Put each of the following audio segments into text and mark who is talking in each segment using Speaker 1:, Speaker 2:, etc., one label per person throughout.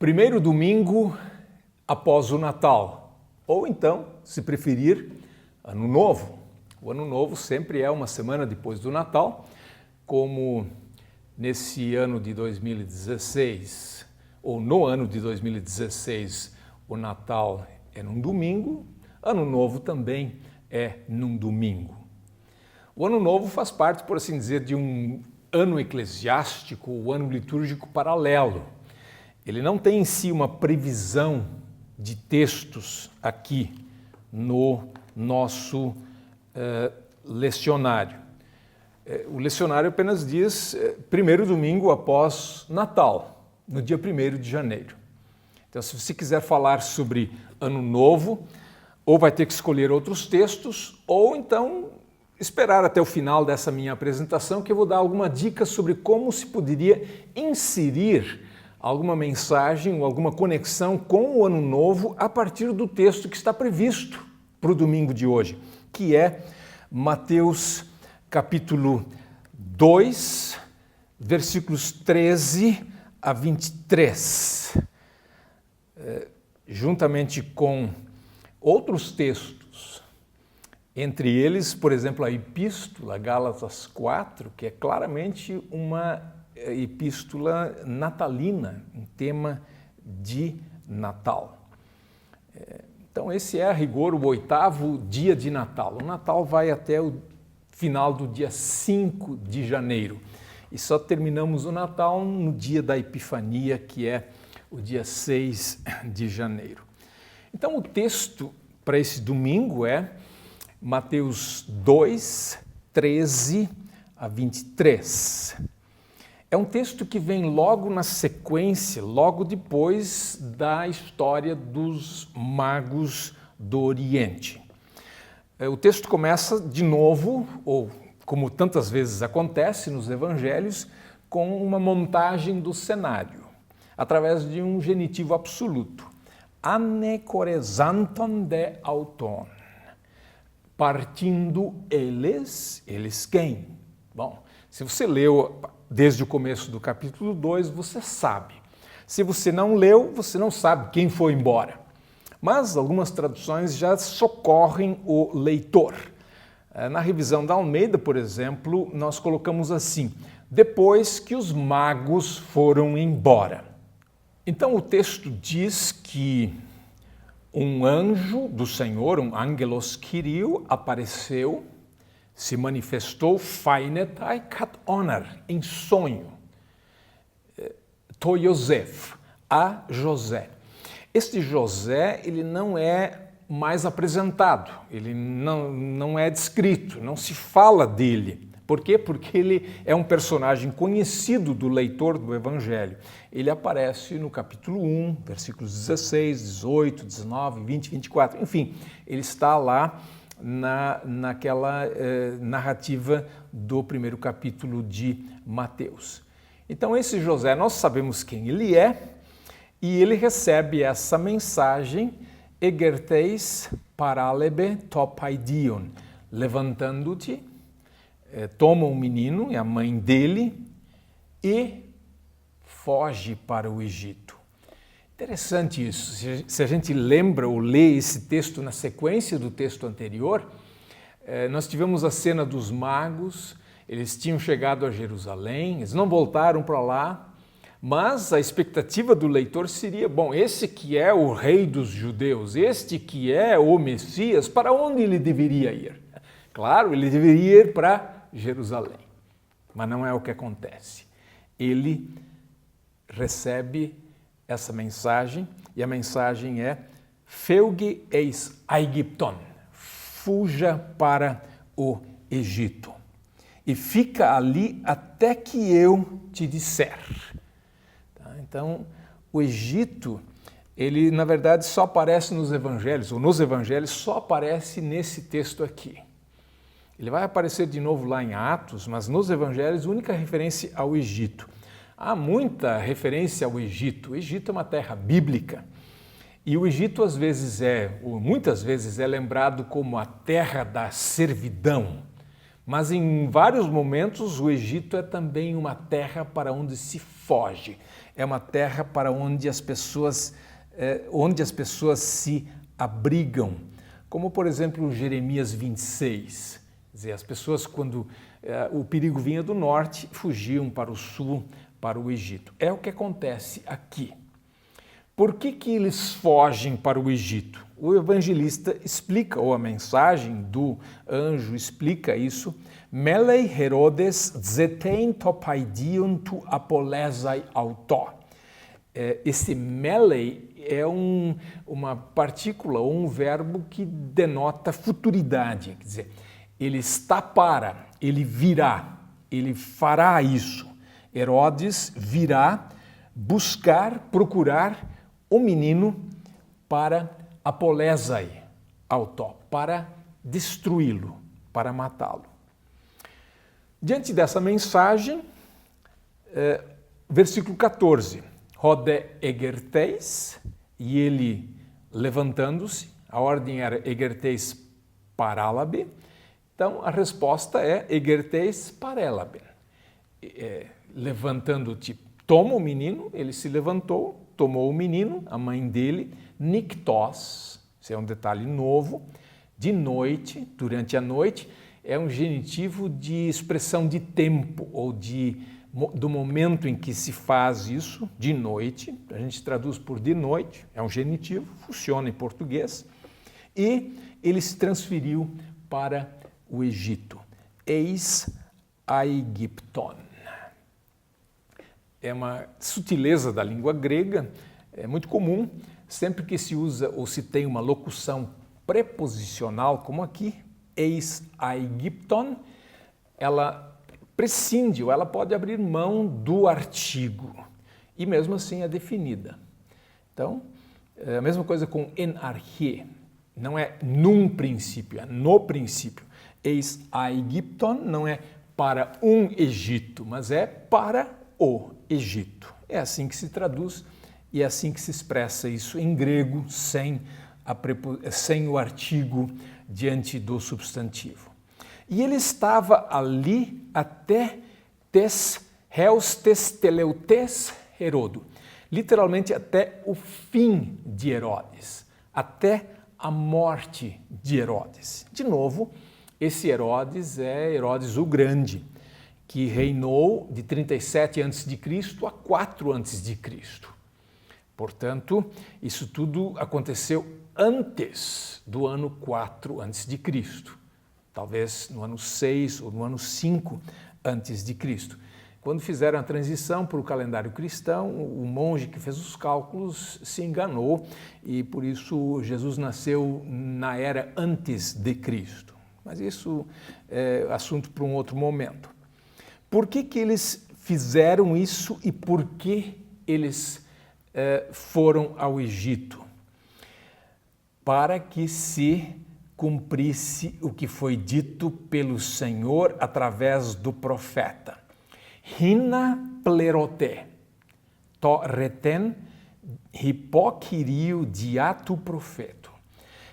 Speaker 1: primeiro domingo após o Natal, ou então, se preferir, Ano Novo. O Ano Novo sempre é uma semana depois do Natal, como nesse ano de 2016, ou no ano de 2016, o Natal é num domingo, Ano Novo também é num domingo. O Ano Novo faz parte, por assim dizer, de um ano eclesiástico, o ano litúrgico paralelo. Ele não tem em si uma previsão de textos aqui no nosso lecionário. O lecionário apenas diz primeiro domingo após Natal, no dia 1º de janeiro. Então, se você quiser falar sobre Ano Novo, ou vai ter que escolher outros textos, ou então esperar até o final dessa minha apresentação, que eu vou dar alguma dica sobre como se poderia inserir alguma mensagem ou alguma conexão com o Ano Novo a partir do texto que está previsto para o domingo de hoje, que é Mateus capítulo 2, versículos 13 a 23. Juntamente com outros textos, entre eles, por exemplo, a Epístola Gálatas 4, que é claramente uma epístola natalina, um tema de Natal. Então esse é, a rigor, o 8º dia de Natal. O Natal vai até o final do dia 5 de janeiro. E só terminamos o Natal no dia da Epifania, que é o dia 6 de janeiro. Então o texto para esse domingo é Mateus 2, 13 a 23. É um texto que vem logo na sequência, logo depois da história dos magos do Oriente. O texto começa de novo, ou como tantas vezes acontece nos evangelhos, com uma montagem do cenário, através de um genitivo absoluto. Anecoresanton de auton. Partindo eles quem? Bom, se você leu desde o começo do capítulo 2, você sabe. Se você não leu, você não sabe quem foi embora. Mas algumas traduções já socorrem o leitor. Na revisão da Almeida, por exemplo, nós colocamos assim: depois que os magos foram embora. Então o texto diz que um anjo do Senhor, um angelos Kyriou, apareceu, se manifestou phainetai kat onar, em sonho, to Yosef, a José. Este José, ele não é mais apresentado, ele não é descrito, não se fala dele. Por quê? Porque ele é um personagem conhecido do leitor do Evangelho. Ele aparece no capítulo 1, versículos 16, 18, 19, 20, 24, enfim, ele está lá naquela narrativa do primeiro capítulo de Mateus. Então esse José, nós sabemos quem ele é, e ele recebe essa mensagem, egerteis paralebe to paidion, levantando-te, toma um menino e a mãe dele e foge para o Egito. Interessante isso. Se a gente lembra ou lê esse texto na sequência do texto anterior, nós tivemos a cena dos magos, eles tinham chegado a Jerusalém, eles não voltaram para lá, mas a expectativa do leitor seria, bom, esse que é o rei dos judeus, este que é o Messias, para onde ele deveria ir? Claro, ele deveria ir para Jerusalém, mas não é o que acontece. Ele recebe essa mensagem, e a mensagem é Feuge eis Aegypton, fuja para o Egito, e fica ali até que eu te disser. Então, o Egito, ele na verdade só aparece nos evangelhos, ou nos evangelhos só aparece nesse texto aqui. Ele vai aparecer de novo lá em Atos, mas nos evangelhos, única referência ao Egito. Há muita referência ao Egito. O Egito é uma terra bíblica. E o Egito às vezes ou muitas vezes é lembrado como a terra da servidão. Mas em vários momentos o Egito é também uma terra para onde se foge. é uma terra para onde as pessoas se abrigam, como por exemplo Jeremias 26. Quer dizer, as pessoas, quando o perigo vinha do norte, fugiam para o sul, para o Egito. É o que acontece aqui. Por que eles fogem para o Egito? O evangelista explica, ou a mensagem do anjo explica isso. Melei Herodes zetein topaidion tu apolesai auto. Esse melei é uma partícula ou um verbo que denota futuridade. Quer dizer, ele está para, ele virá, ele fará isso. Herodes virá buscar, procurar o menino para apolesai auto, para destruí-lo, para matá-lo. Diante dessa mensagem, versículo 14, Rode egerteis, e ele levantando-se, a ordem era egerteis parálabe, então a resposta é egerteis parélabe. Levantando-te, toma o menino, ele se levantou, tomou o menino, a mãe dele, niktos, isso é um detalhe novo, de noite, durante a noite, é um genitivo de expressão de tempo ou do momento em que se faz isso, de noite, a gente traduz por de noite, é um genitivo, funciona em português, e ele se transferiu para o Egito. Eis Aegypton. É uma sutileza da língua grega, é muito comum, sempre que se usa ou se tem uma locução preposicional, como aqui, eis Aegypton, ela prescinde ou ela pode abrir mão do artigo e mesmo assim é definida. Então, é a mesma coisa com en arche, não é num princípio, é no princípio. Eis Aegypton não é para um Egito, mas é para o Egito. É assim que se traduz e é assim que se expressa isso em grego, sem o artigo diante do substantivo. E ele estava ali até heustes teleutes Herodo, literalmente até o fim de Herodes, até a morte de Herodes. De novo, esse Herodes é Herodes o Grande, que reinou de 37 a.C. a 4 a.C. Portanto, isso tudo aconteceu antes do ano 4 a.C., talvez no ano 6 ou no ano 5 a.C. Quando fizeram a transição para o calendário cristão, o monge que fez os cálculos se enganou e por isso Jesus nasceu na era antes de Cristo. Mas isso é assunto para um outro momento. Por que eles fizeram isso e por que eles foram ao Egito? Para que se cumprisse o que foi dito pelo Senhor através do profeta. Hina plerote, to reten hipokirio diatu profeto.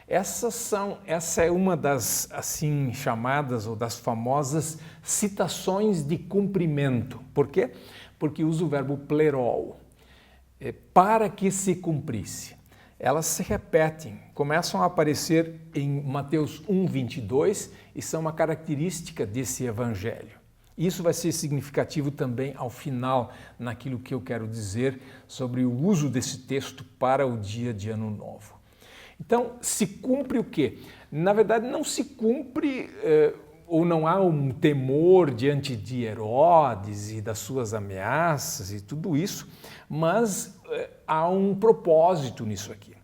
Speaker 1: Essa é uma das assim chamadas ou das famosas citações de cumprimento. Por quê? Porque usa o verbo plerol, para que se cumprisse. Elas se repetem, começam a aparecer em Mateus 1:22 e são uma característica desse evangelho. Isso vai ser significativo também ao final, naquilo que eu quero dizer sobre o uso desse texto para o dia de Ano Novo. Então, se cumpre o quê? Na verdade, não se cumpre ou não há um temor diante de Herodes e das suas ameaças e tudo isso, mas há um propósito nisso aqui,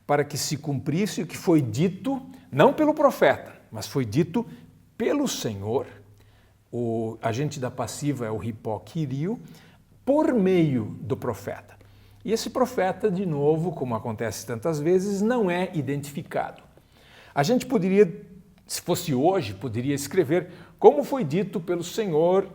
Speaker 1: para que se cumprisse o que foi dito, não pelo profeta, mas foi dito pelo Senhor. O agente da passiva é o hipoquirio, por meio do profeta. E esse profeta, de novo, como acontece tantas vezes, não é identificado. A gente poderia, se fosse hoje, poderia escrever como foi dito pelo Senhor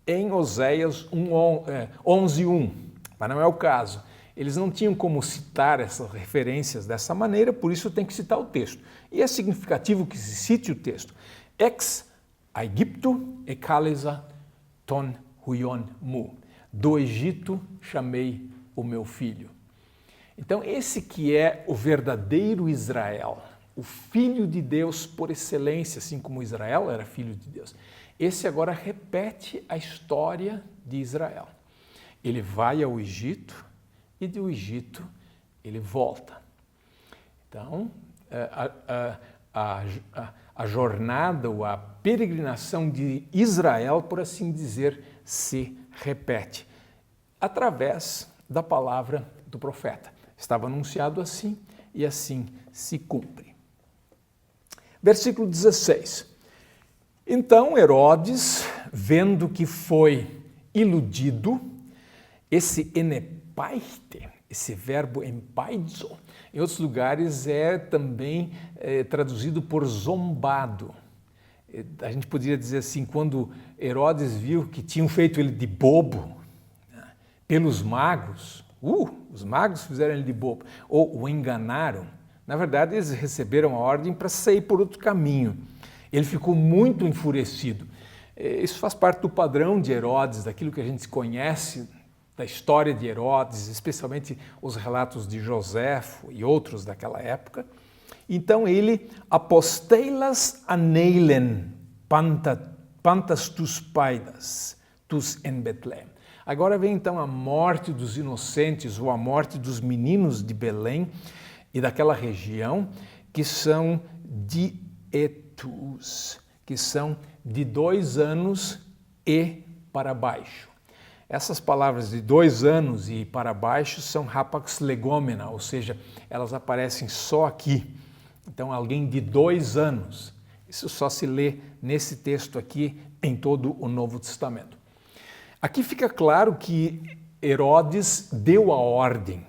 Speaker 1: em Oséias 11:1, mas não é o caso. Eles não tinham como citar essas referências dessa maneira, por isso tem que citar o texto. E é significativo que se cite o texto. Ex Aegypto ekalesa ton huion mu. Do Egito chamei o meu filho. Então, esse que é o verdadeiro Israel, o filho de Deus por excelência, assim como Israel era filho de Deus. Esse agora repete a história de Israel. Ele vai ao Egito e do Egito ele volta. Então, a jornada ou a peregrinação de Israel, por assim dizer, se repete através da palavra do profeta. Estava anunciado assim e assim se cumpre. Versículo 16. Então Herodes, vendo que foi iludido, esse enepaite, esse verbo empaizo, em outros lugares é também traduzido por zombado. A gente poderia dizer assim, quando Herodes viu que tinham feito ele de bobo, né, pelos magos, os magos fizeram ele de bobo, ou o enganaram. Na verdade, eles receberam a ordem para sair por outro caminho. Ele ficou muito enfurecido. Isso faz parte do padrão de Herodes, daquilo que a gente conhece da história de Herodes, especialmente os relatos de Joséfo e outros daquela época. Então ele, aposteilas aneilen pantas tus paidas, tus en Betlém. Agora vem então a morte dos inocentes ou a morte dos meninos de Belém e daquela região que são dietus, que são de 2 anos e para baixo. Essas palavras de 2 anos e para baixo são rapax legomena, ou seja, elas aparecem só aqui. Então, alguém de 2 anos. Isso só se lê nesse texto aqui em todo o Novo Testamento. Aqui fica claro que Herodes deu a ordem.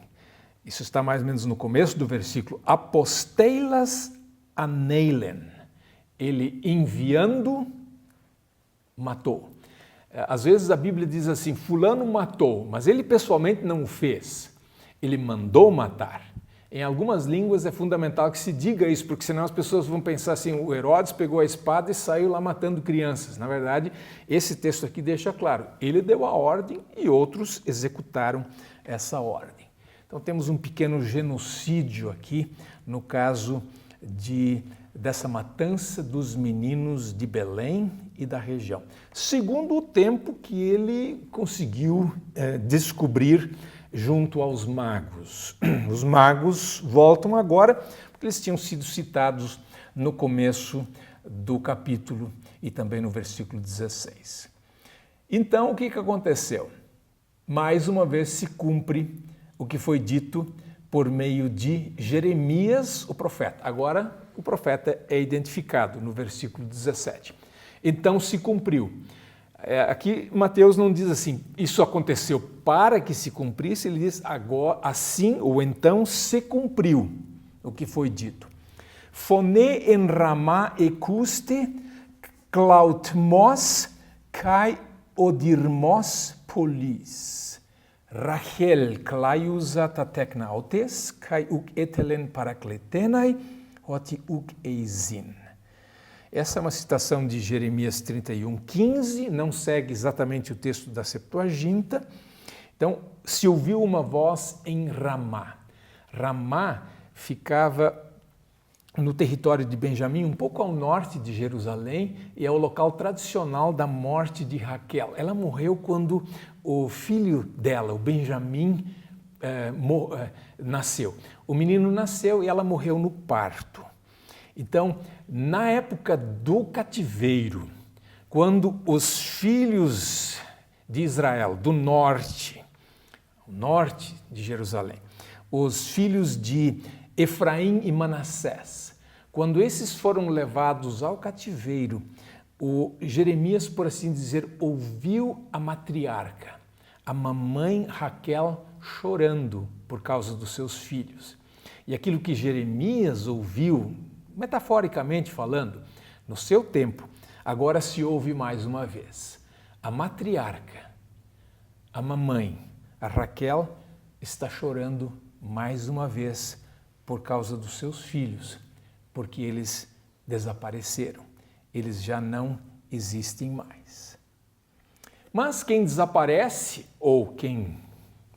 Speaker 1: Isso está mais ou menos no começo do versículo. Aposteilas aneilen. Ele enviando, matou. Às vezes a Bíblia diz assim, fulano matou, mas ele pessoalmente não o fez. Ele mandou matar. Em algumas línguas é fundamental que se diga isso, porque senão as pessoas vão pensar assim, o Herodes pegou a espada e saiu lá matando crianças. Na verdade, esse texto aqui deixa claro, ele deu a ordem e outros executaram essa ordem. Então temos um pequeno genocídio aqui, no caso dessa matança dos meninos de Belém e da região. Segundo o tempo que ele conseguiu descobrir junto aos magos. Os magos voltam agora, porque eles tinham sido citados no começo do capítulo e também no versículo 16. Então, o que aconteceu? Mais uma vez se cumpre o que foi dito por meio de Jeremias, o profeta. Agora, o profeta é identificado no versículo 17. Então se cumpriu. Aqui Mateus não diz assim, isso aconteceu para que se cumprisse, ele diz agora, assim ou então se cumpriu o que foi dito. Phone en Ramá ekuste klautmos kai odirmos polis. Rachel klaiusa tateknautes kai uk etelen parakletenai hoti uk eisin. Essa é uma citação de Jeremias 31:15, não segue exatamente o texto da Septuaginta. Então, se ouviu uma voz em Ramá. Ramá ficava no território de Benjamim, um pouco ao norte de Jerusalém, e é o local tradicional da morte de Raquel. Ela morreu quando o filho dela, o Benjamim, nasceu. O menino nasceu e ela morreu no parto. Então, na época do cativeiro, quando os filhos de Israel, do norte, o norte de Jerusalém, os filhos de Efraim e Manassés, quando esses foram levados ao cativeiro, o Jeremias, por assim dizer, ouviu a matriarca, a mamãe Raquel, chorando por causa dos seus filhos. E aquilo que Jeremias ouviu, metaforicamente falando, no seu tempo, agora se ouve mais uma vez. A matriarca, a mamãe, a Raquel, está chorando mais uma vez por causa dos seus filhos, porque eles desapareceram, eles já não existem mais. Mas quem desaparece, ou quem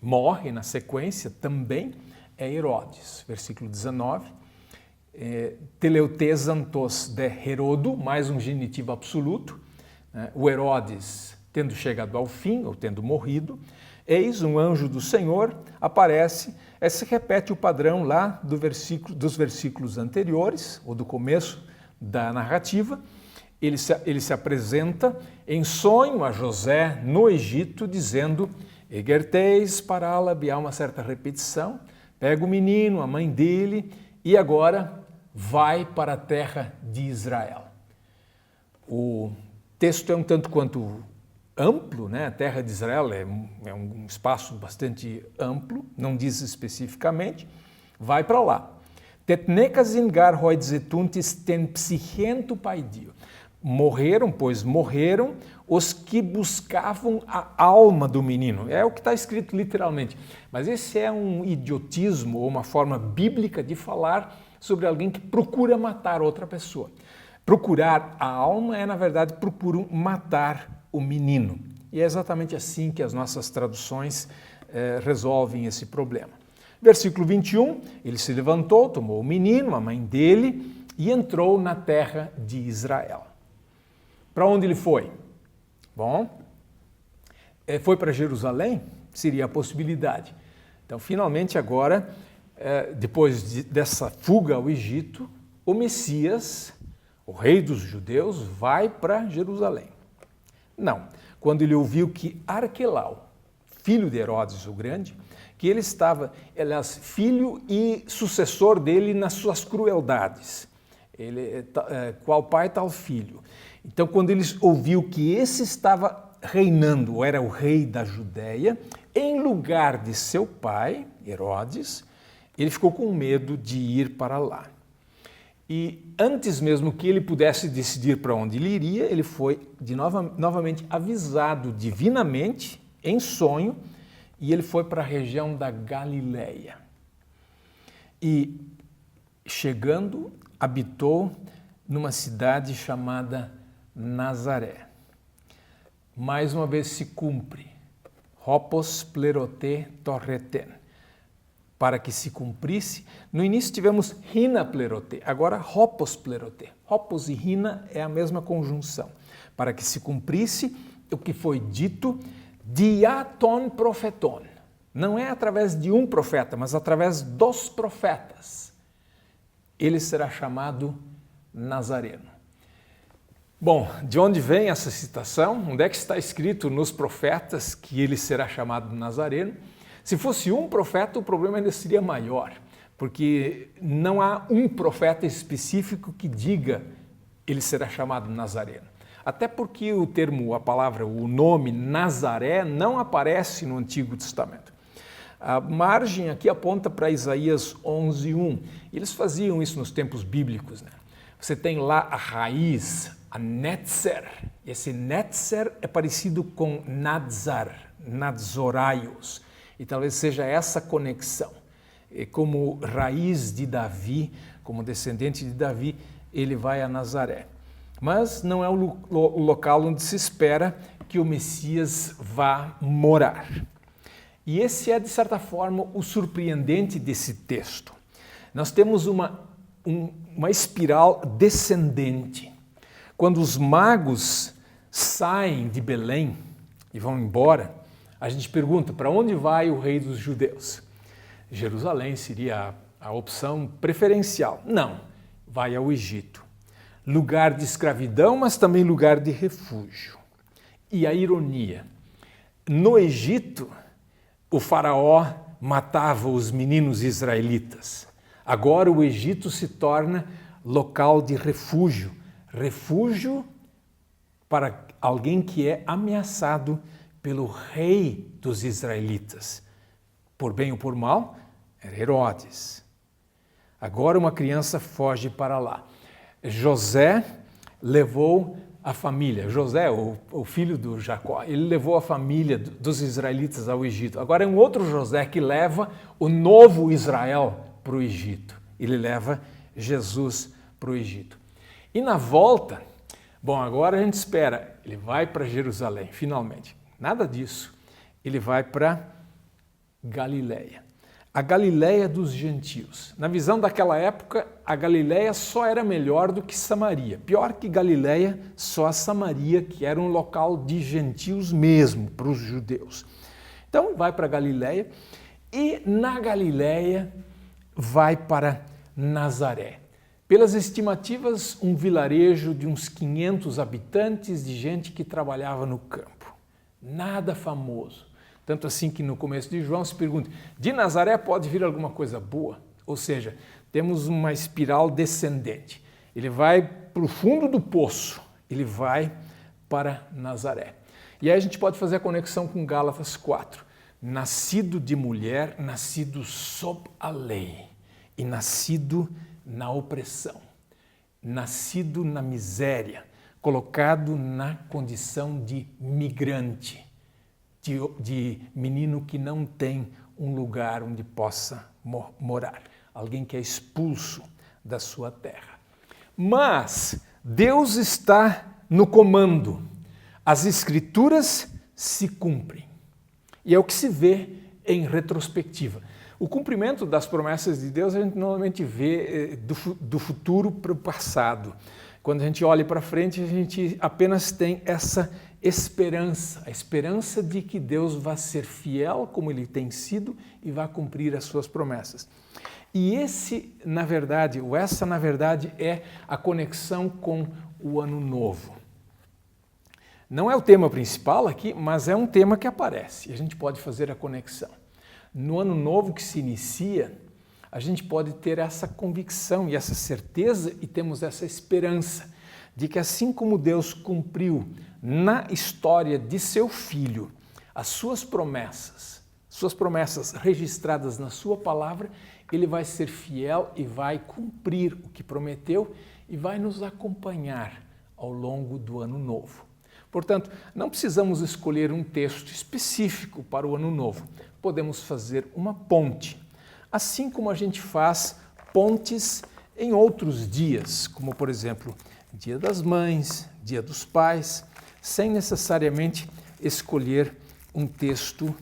Speaker 1: morre na sequência, também é Herodes. Versículo 19. Teleutezantos de Herodo, mais um genitivo absoluto. O Herodes, tendo chegado ao fim, ou tendo morrido, eis um anjo do Senhor aparece. Se repete o padrão lá dos versículos anteriores, ou do começo da narrativa. Ele se apresenta em sonho a José no Egito, dizendo: Egerteis paralabi, há uma certa repetição, pega o menino, a mãe dele, e agora vai para a terra de Israel. O texto é um tanto quanto amplo, né? A terra de Israel é um espaço bastante amplo, não diz especificamente, vai para lá. Tetnekazin gar hoidzetuntis ten psichento paidio. Morreram os que buscavam a alma do menino. É o que está escrito literalmente. Mas esse é um idiotismo ou uma forma bíblica de falar sobre alguém que procura matar outra pessoa. Procurar a alma é, na verdade, procuram matar o menino. E é exatamente assim que as nossas traduções resolvem esse problema. Versículo 21, ele se levantou, tomou o menino, a mãe dele, e entrou na terra de Israel. Para onde ele foi? Bom, foi para Jerusalém? Seria a possibilidade. Então, finalmente, agora, depois dessa fuga ao Egito, o Messias, o rei dos judeus, vai para Jerusalém. Não, quando ele ouviu que Arquelau, filho de Herodes o Grande, que ele estava, aliás, filho e sucessor dele nas suas crueldades. Qual pai, tal filho. Então, quando ele ouviu que esse estava reinando, ou era o rei da Judéia, em lugar de seu pai, Herodes, ele ficou com medo de ir para lá. E antes mesmo que ele pudesse decidir para onde ele iria, ele foi novamente avisado divinamente, em sonho, e ele foi para a região da Galileia. E, chegando, habitou numa cidade chamada Nazaré. Mais uma vez se cumpre, hopos plerote torreten, para que se cumprisse. No início tivemos rina plerote, agora hopos plerote. Hopos e rina é a mesma conjunção. Para que se cumprisse o que foi dito, diaton profeton. Não é através de um profeta, mas através dos profetas. Ele será chamado Nazareno. Bom, de onde vem essa citação? Onde é que está escrito nos profetas que ele será chamado Nazareno? Se fosse um profeta, o problema ainda seria maior, porque não há um profeta específico que diga ele será chamado Nazareno. Até porque o termo, a palavra, o nome Nazaré não aparece no Antigo Testamento. A margem aqui aponta para Isaías 11:1. Eles faziam isso nos tempos bíblicos, né? Você tem lá a raiz, a netzer. Esse netzer é parecido com nadzar, nadzoraios. E talvez seja essa conexão. E como raiz de Davi, como descendente de Davi, ele vai a Nazaré. Mas não é o local onde se espera que o Messias vá morar. E esse é, de certa forma, o surpreendente desse texto. Nós temos uma espiral descendente. Quando os magos saem de Belém e vão embora, a gente pergunta, para onde vai o rei dos judeus? Jerusalém seria a opção preferencial. Não, vai ao Egito. Lugar de escravidão, mas também lugar de refúgio. E a ironia, no Egito, o faraó matava os meninos israelitas. Agora o Egito se torna local de refúgio. Refúgio para alguém que é ameaçado pelo rei dos israelitas. Por bem ou por mal, era Herodes. Agora uma criança foge para lá. José levou a família, José, o filho do Jacó, ele levou a família dos israelitas ao Egito. Agora é um outro José que leva o novo Israel para o Egito. Ele leva Jesus para o Egito. E na volta, bom, agora a gente espera, ele vai para Jerusalém, finalmente. Nada disso. Ele vai para Galileia. A Galileia dos gentios. Na visão daquela época, a Galileia só era melhor do que Samaria. Pior que Galileia, só a Samaria, que era um local de gentios mesmo, para os judeus. Então, vai para Galileia e na Galileia vai para Nazaré. Pelas estimativas, um vilarejo de uns 500 habitantes, de gente que trabalhava no campo. Nada famoso. Tanto assim que no começo de João se pergunta, de Nazaré pode vir alguma coisa boa? Ou seja, temos uma espiral descendente. Ele vai para o fundo do poço, ele vai para Nazaré. E aí a gente pode fazer a conexão com Gálatas 4. Nascido de mulher, nascido sob a lei e nascido na opressão, nascido na miséria, colocado na condição de migrante. De menino que não tem um lugar onde possa morar, alguém que é expulso da sua terra. Mas Deus está no comando, as Escrituras se cumprem. E é o que se vê em retrospectiva. O cumprimento das promessas de Deus a gente normalmente vê do futuro para o passado. Quando a gente olha para frente, a gente apenas tem essa esperança, a esperança de que Deus vai ser fiel como Ele tem sido e vai cumprir as suas promessas. E essa, na verdade, é a conexão com o Ano Novo. Não é o tema principal aqui, mas é um tema que aparece e a gente pode fazer a conexão. No Ano Novo que se inicia, a gente pode ter essa convicção e essa certeza e temos essa esperança de que assim como Deus cumpriu na história de seu Filho as suas promessas registradas na sua palavra, Ele vai ser fiel e vai cumprir o que prometeu e vai nos acompanhar ao longo do Ano Novo. Portanto, não precisamos escolher um texto específico para o Ano Novo. Podemos fazer uma ponte, assim como a gente faz pontes em outros dias, como, por exemplo, Dia das Mães, Dia dos Pais, sem necessariamente escolher um texto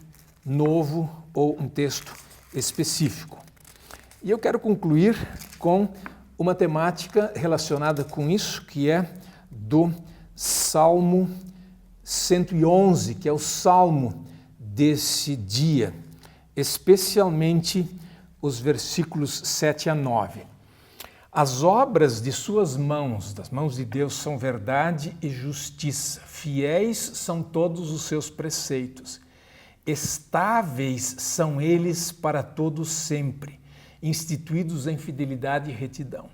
Speaker 1: novo ou um texto específico. E eu quero concluir com uma temática relacionada com isso, que é do Salmo 111, que é o salmo desse dia, especialmente os versículos 7 a 9. As obras de suas mãos, das mãos de Deus, são verdade e justiça. Fiéis são todos os seus preceitos. Estáveis são eles para todo sempre, instituídos em fidelidade e retidão.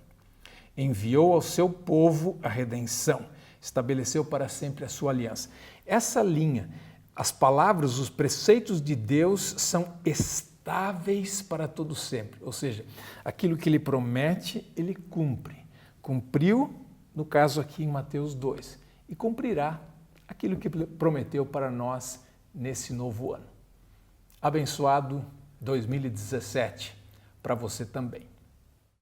Speaker 1: Enviou ao seu povo a redenção, estabeleceu para sempre a sua aliança. Essa linha, as palavras, os preceitos de Deus são estáveis para todo sempre. Ou seja, aquilo que Ele promete, Ele cumpre. Cumpriu, no caso aqui em Mateus 2, e cumprirá aquilo que prometeu para nós nesse novo ano. Abençoado 2017 para você também.